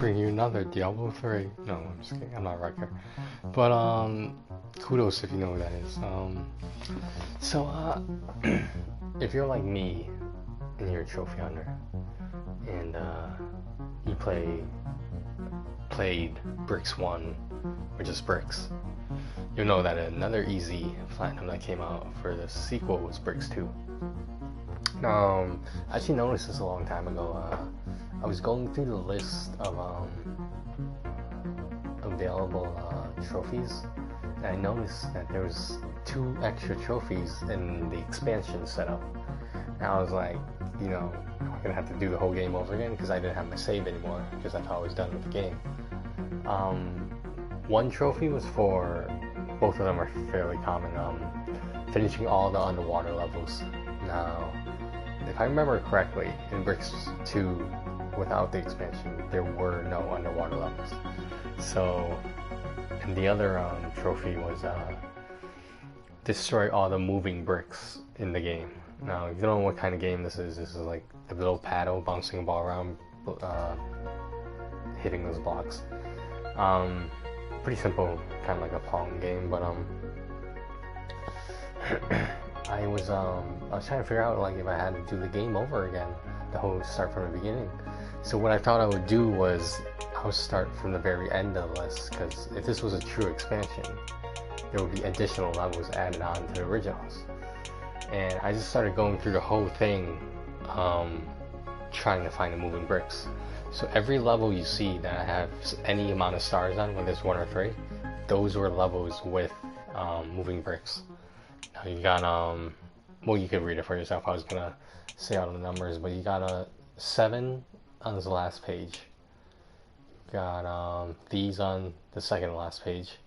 bring you another Diablo 3. No, I'm just kidding. I'm not a wrecker. But, kudos if you know who that is. So, if you're like me and you're a trophy hunter and, you played Briks 1 or just Briks, you'll know that another easy platinum that came out for the sequel was Briks 2. I actually noticed this a long time ago. I was going through the list of available trophies, and I noticed that there was 2 extra trophies in the expansion setup. And I was like, am I gonna have to do the whole game over again because I didn't have my save anymore because I thought I was done with the game. One trophy was for, both of them are fairly common, finishing all the underwater levels. Now, if I remember correctly, in Briks 2, without the expansion, there were no underwater levels. So, and the other trophy was destroy all the moving bricks in the game. Now, if you don't know what kind of game this is like the little paddle bouncing a ball around, hitting those blocks. Pretty simple, kind of like a Pong game, but I was trying to figure out like if I had to do the game over again, the whole start from the beginning. So what I thought I would do was I would start from the very end of the list, because if this was a true expansion, there would be additional levels added on to the originals. And I just started going through the whole thing, trying to find the moving bricks. So every level you see that I have any amount of stars on, whether it's 1 or 3, those were levels with moving bricks. Now you got well, you could read it for yourself. I was gonna say all the numbers, but you got a 7 on this last page. You got these on the second to last page.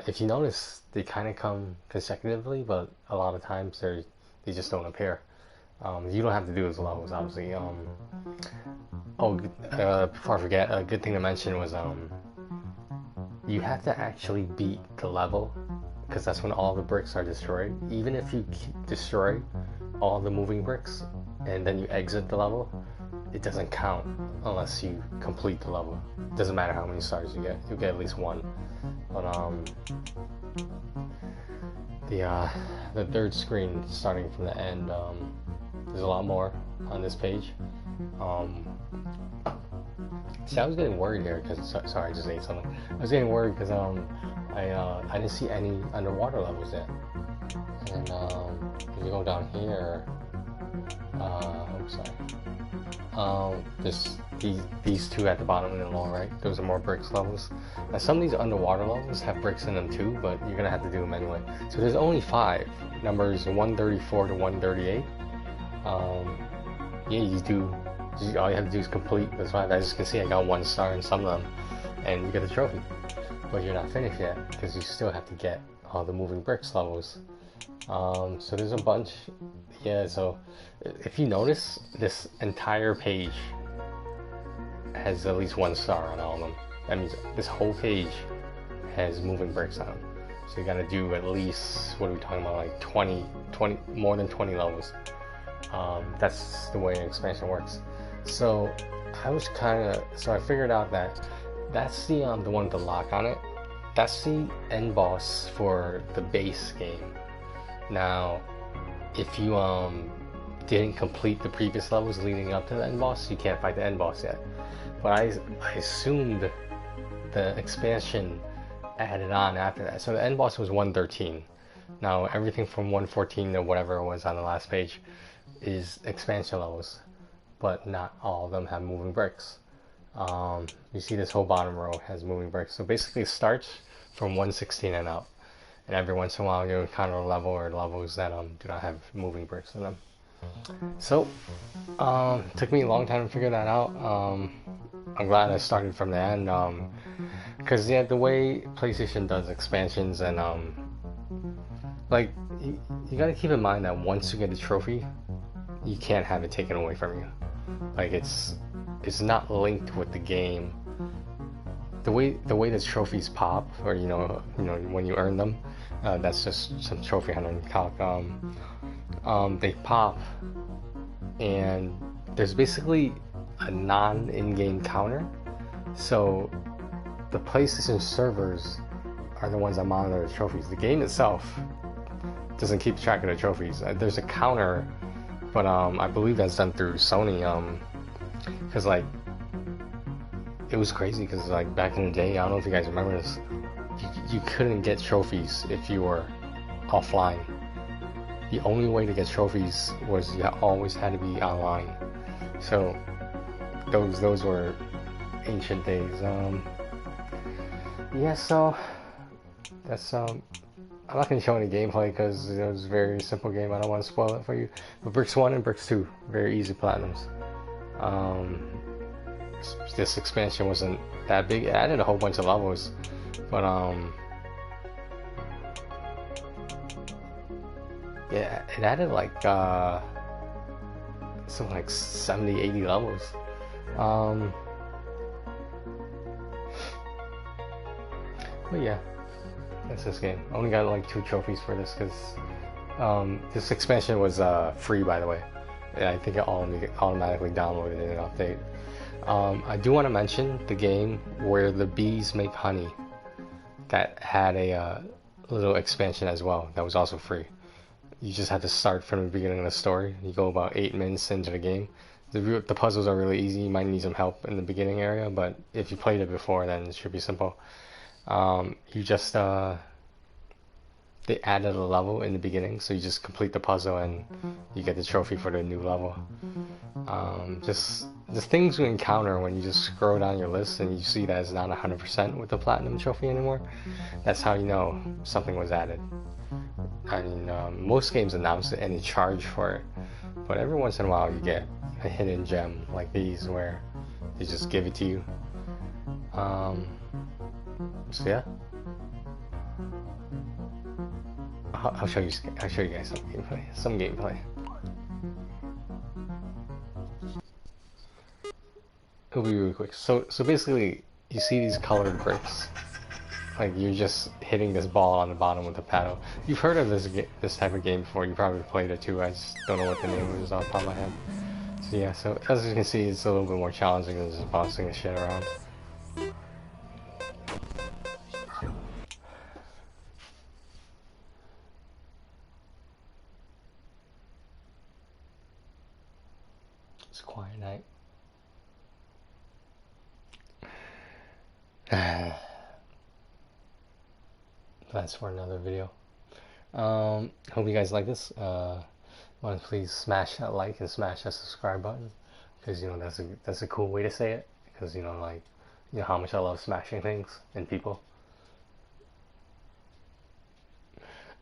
If you notice, they kind of come consecutively, but a lot of times they just don't appear. You don't have to do those levels, obviously. Before I forget, a good thing to mention was you have to actually beat the level, because that's when all the bricks are destroyed. Even if you destroy all the moving bricks and then you exit the level, it doesn't count unless you complete the level. It doesn't matter how many stars you get. You'll get at least 1. But the third screen, starting from the end, there's a lot more on this page. See, I was getting worried here because, sorry, I just ate something. I was getting worried because I didn't see any underwater levels yet. And if you go down here, these 2 at the bottom and the lower right, those are more bricks levels. Now some of these underwater levels have bricks in them too, but you're gonna have to do them anyway. So there's only 5, numbers 134 to 138. All you have to do is complete those 5. As you can see, I got 1 star in some of them, and you get the trophy. But you're not finished yet, because you still have to get all the moving bricks levels. So there's a bunch. Yeah, so if you notice, this entire page has at least 1 star on all of them. That means this whole page has moving bricks on them. So you gotta do at least, what are we talking about, like 20, more than 20 levels. That's the way an expansion works. So I figured out that that's the one with the lock on it. That's the end boss for the base game. Now, if you didn't complete the previous levels leading up to the end boss, you can't fight the end boss yet. But I assumed the expansion added on after that. So the end boss was 113. Now everything from 114 to whatever it was on the last page is expansion levels, but not all of them have moving bricks. You see this whole bottom row has moving bricks. So basically it starts from 116 and up. And every once in a while you'll encounter a level or levels that do not have moving bricks in them. So, took me a long time to figure that out. I'm glad I started from the end. Because the way PlayStation does expansions and you gotta keep in mind that once you get a trophy, you can't have it taken away from you. Like it's not linked with the game. The way the trophies pop, or when you earn them, that's just some trophy hunter calc. They pop, and there's basically a non-in-game counter So the PlayStation servers are the ones that monitor the trophies. The game itself doesn't keep track of the trophies. There's a counter, but I believe that's done through Sony. Because like it was crazy. Because like back in the day, I don't know if you guys remember this. You couldn't get trophies if you were offline. The only way to get trophies was you always had to be online. So those were ancient days. Yeah, so that's I'm not gonna show any gameplay because it was a very simple game. I don't want to spoil it for you. But Briks 1 and Briks 2, very easy platinums. This expansion wasn't that big. It added a whole bunch of levels, but yeah, it added like something like 70, 80 levels. But yeah, that's this game. I only got like 2 trophies for this because this expansion was free, by the way. And I think it automatically downloaded in an update. I do want to mention the game where the bees make honey that had a little expansion as well that was also free. You just have to start from the beginning of the story. You go about 8 minutes into the game. The puzzles are really easy. You might need some help in the beginning area, but if you played it before, then it should be simple. You just they added a level in the beginning, so you just complete the puzzle and you get the trophy for the new level. Just the things you encounter when you just scroll down your list and you see that it's not 100% with the platinum trophy anymore. That's how you know something was added. I mean, most games announce it and they charge for it, but every once in a while you get a hidden gem like these where they just give it to you. So yeah, I'll show you guys some gameplay. It'll be really quick. So basically, you see these colored bricks. Like you're just hitting this ball on the bottom with the paddle. You've heard of this type of game before. You probably played it too. I just don't know what the name is off the top of my head. So yeah. So as you can see, it's a little bit more challenging than just bouncing the shit around. It's a quiet night. That's for another video. Hope you guys like this. Want to please smash that like and smash that subscribe button, because you know that's a cool way to say it. Because you know, like, you know how much I love smashing things and people.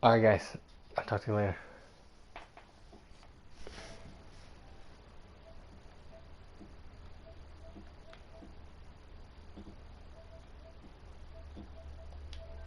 All right, guys. I'll talk to you later.